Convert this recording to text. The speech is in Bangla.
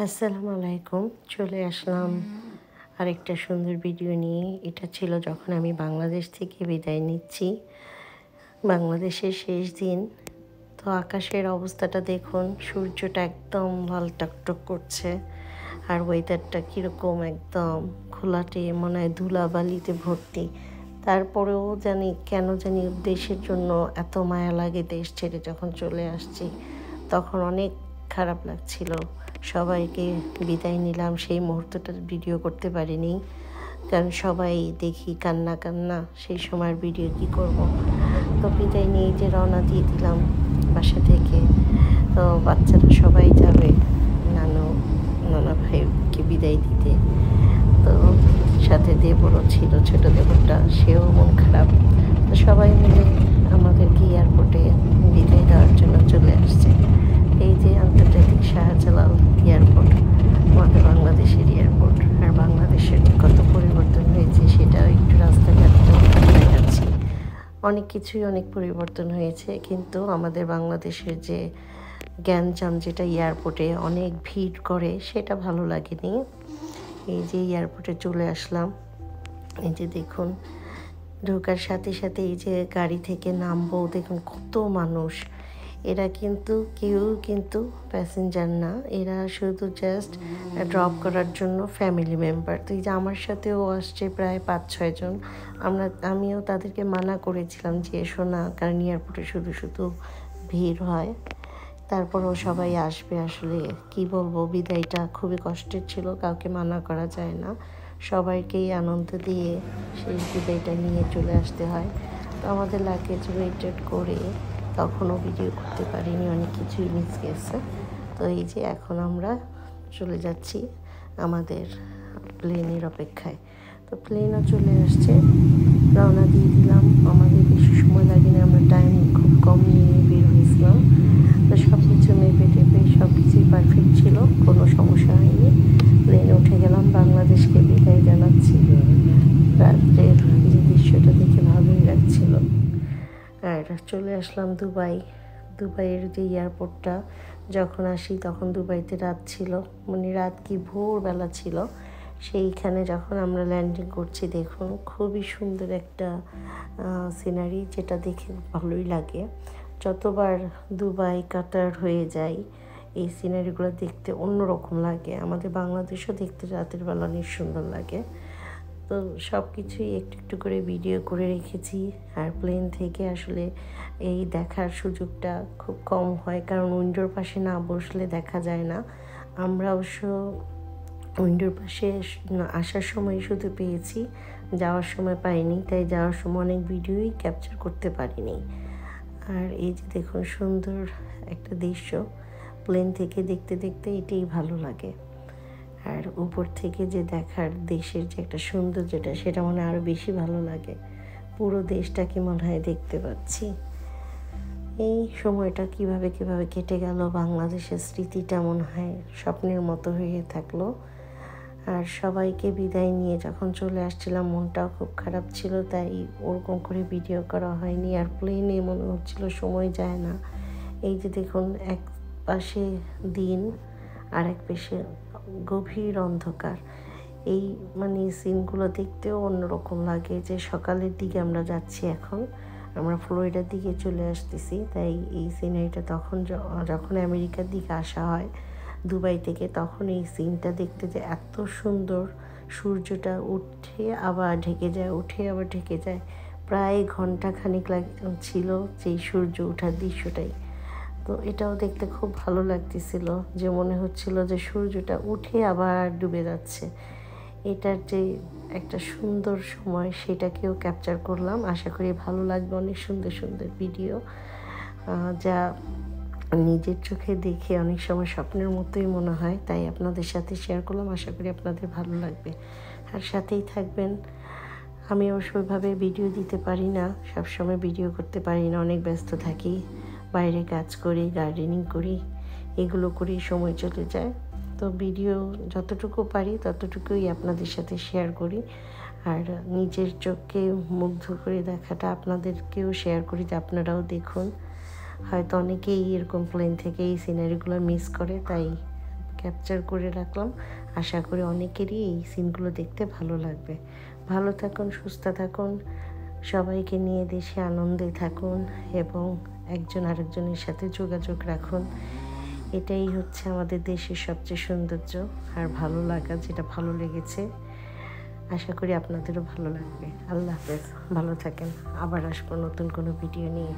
আসসালামু আলাইকুম। চলে আসলাম আরেকটা সুন্দর ভিডিও নিয়ে। এটা ছিল যখন আমি বাংলাদেশ থেকে বিদায় নিচ্ছি, বাংলাদেশের শেষ দিন। তো আকাশের অবস্থাটা দেখুন, সূর্যটা একদম লাল টকটক করছে, আর ওয়েদারটা কীরকম একদম ঘোলাটে, মনে হয় ধুলাবালিতে ভর্তি। তারপরেও কেন জানি দেশের জন্য এত মায়া লাগে। দেশ ছেড়ে যখন চলে আসছি তখন অনেক খারাপ লাগছিল। সবাইকে বিদায় নিলাম, সেই মুহূর্তটার ভিডিও করতে পারিনি, কারণ সবাই দেখি কান্না কান্না, সেই সময়ের ভিডিও কি করব। তো বিদায় নিয়ে যে রওনা দিয়ে দিলাম বাসা থেকে। তো বাচ্চারা সবাই যাবে নানা ভাইকে বিদায় দিতে। তো সাথে দেবরও ছিল, ছোট দেবরটা, সেও মন খারাপ। তো সবাই মিলে আমাদেরকে এয়ারপোর্টে বিদায় দেওয়ার জন্য চলে আসছে। এই যে আন্তর্জাতিক শাহজালাল এয়ারপোর্ট, আমাদের বাংলাদেশের এয়ারপোর্ট। আর বাংলাদেশের কত পরিবর্তন হয়েছে সেটাও একটু রাস্তাঘাটটা দেখাচ্ছি। অনেক কিছুই অনেক পরিবর্তন হয়েছে, কিন্তু আমাদের বাংলাদেশের যে গ্যাঞ্জাম, যেটা এয়ারপোর্টে অনেক ভিড় করে, সেটা ভালো লাগেনি। এই যে এয়ারপোর্টে চলে আসলাম, এই যে দেখুন ঢোকার সাথে সাথে এই যে গাড়ি থেকে নামবো, দেখুন কত মানুষ। এরা কেউ কিন্তু প্যাসেঞ্জার না, এরা শুধু জাস্ট ড্রপ করার জন্য ফ্যামিলি মেম্বার। তো এই যে আমার সাথেও আসছে প্রায় 5-6 জন। আমিও তাদেরকে মানা করেছিলাম যে এসো না, কারণ এয়ারপোর্টে শুধু শুধু ভিড় হয়। তারপরেও সবাই আসবে। আসলে কি বলবো, বিদায়টা খুবই কষ্টের ছিল, কাউকে মানা করা যায় না। সবাইকেই আনন্দ দিয়ে শেষ বিদায়টা নিয়ে চলে আসতে হয়। তো আমাদের লাগেজ ওয়েটেড করে তখনও ভিডিও করতে পারিনি, অনেক কিছুই মিস গেছে। তো এই যে এখন আমরা চলে যাচ্ছি আমাদের প্লেনের অপেক্ষায়। তো প্লেনও চলে আসছে, রওনা দিয়ে দিলাম। আমাদের বেশি সময় লাগেনি, আমরা টাইম খুব কম নিয়ে বের হয়েছিলাম। তো সব কিছু মেপে টেপে সব কিছুই পারফেক্ট ছিল, কোনো সমস্যা হয়নি। প্লেনে উঠে গেলাম, বাংলাদেশকে বিদায় জানাচ্ছি। রাত্রের যে দৃশ্যটা দেখে ভালোই লাগছিল। আর চলে আসলাম দুবাইয়ের যে এয়ারপোর্টটা। যখন আসি তখন দুবাইতে রাত ছিল, মানে রাত কি ভোরবেলা ছিল। সেইখানে যখন আমরা ল্যান্ডিং করছি, দেখুন খুবই সুন্দর একটা সিনারি, যেটা দেখে ভালোই লাগে। যতবার দুবাই কাতার হয়ে যায়, এই সিনারিগুলো দেখতে অন্যরকম লাগে। আমাদের বাংলাদেশও দেখতে রাতের বেলা অনেক সুন্দর লাগে। তো সব কিছুই একটু একটু করে ভিডিও করে রেখেছি। আর প্লেন থেকে আসলে এই দেখার সুযোগটা খুব কম হয়, কারণ উইন্ডোর পাশে না বসলে দেখা যায় না। আমরা অবশ্য উইন্ডোর পাশে আসার সময় শুধু পেয়েছি, যাওয়ার সময় পাইনি। তাই যাওয়ার সময় অনেক ভিডিওই ক্যাপচার করতে পারিনি। আর এই যে দেখুন সুন্দর একটা দৃশ্য, প্লেন থেকে দেখতে দেখতে এটাই ভালো লাগে। আর উপর থেকে যে দেখার দেশের যে একটা সৌন্দর্যটা, সেটা মনে হয় আরও বেশি ভালো লাগে। পুরো দেশটাকে মনে হয় দেখতে পাচ্ছি। এই সময়টা কিভাবে কেটে গেল, বাংলাদেশের স্মৃতিটা মনে হয় স্বপ্নের মতো হয়ে থাকলো। আর সবাইকে বিদায় নিয়ে যখন চলে আসছিলাম, মনটাও খুব খারাপ ছিল, তাই ওরকম করে ভিডিও করা হয়নি। আর প্লেনে মনে হচ্ছিল সময় যায় না। এই যে দেখুন, এক পাশে দিন আর এক পাশে গভীর অন্ধকার। এই সিনগুলো দেখতেও অন্যরকম লাগে, যে সকালের দিকে আমরা যাচ্ছি, এখন আমরা ফ্লোরিডার দিকে চলে আসতেছি। তাই এই সিনারিটা যখন আমেরিকার দিকে আসা হয় দুবাই থেকে, তখন এই সিনটা দেখতে যে এত সুন্দর। সূর্যটা উঠে আবার ঢেকে যায়, উঠে আবার ঢেকে যায়। প্রায় ঘন্টাখানিক ছিল যেই সূর্য ওঠার দৃশ্যটাই। তো এটাও দেখতে খুব ভালো লাগতেছিল, যে মনে হচ্ছিল যে সূর্যটা উঠে আবার ডুবে যাচ্ছে। এটার যে একটা সুন্দর সময়, সেটাকেও ক্যাপচার করলাম। আশা করি ভালো লাগবে। অনেক সুন্দর সুন্দর ভিডিও, যা নিজের চোখে দেখে অনেক সময় স্বপ্নের মতোই মনে হয়, তাই আপনাদের সাথে শেয়ার করলাম। আশা করি আপনাদের ভালো লাগবে, আর সাথেই থাকবেন। আমি অবশ্য ওইভাবে ভিডিও দিতে পারি না, সবসময় ভিডিও করতে পারি না, অনেক ব্যস্ত থাকি, বাইরে কাজ করি, গার্ডেনিং করি, এগুলো করেই সময় চলে যায়। তো ভিডিও যতটুকু পারি ততটুকুই আপনাদের সাথে শেয়ার করি। আর নিজের চোখকে মুগ্ধ করে দেখাটা আপনাদেরকেও শেয়ার করি, যে আপনারাও দেখুন। হয়তো অনেকেই এরকম প্লেন থেকে এই সিনারিগুলো মিস করে, তাই ক্যাপচার করে রাখলাম। আশা করি অনেকেরই এই সিনগুলো দেখতে ভালো লাগবে। ভালো থাকুন, সুস্থ থাকুন, সবাইকে নিয়ে দেশে আনন্দে থাকুন এবং একজন আরেকজনের সাথে যোগাযোগ রাখুন। এটাই হচ্ছে আমাদের দেশের সবচেয়ে সৌন্দর্য আর ভালো লাগা, যেটা ভালো লেগেছে। আশা করি আপনাদেরও ভালো লাগবে। আল্লাহ হাফেজ, ভালো থাকেন। আবার আসবো নতুন কোনো ভিডিও নিয়ে।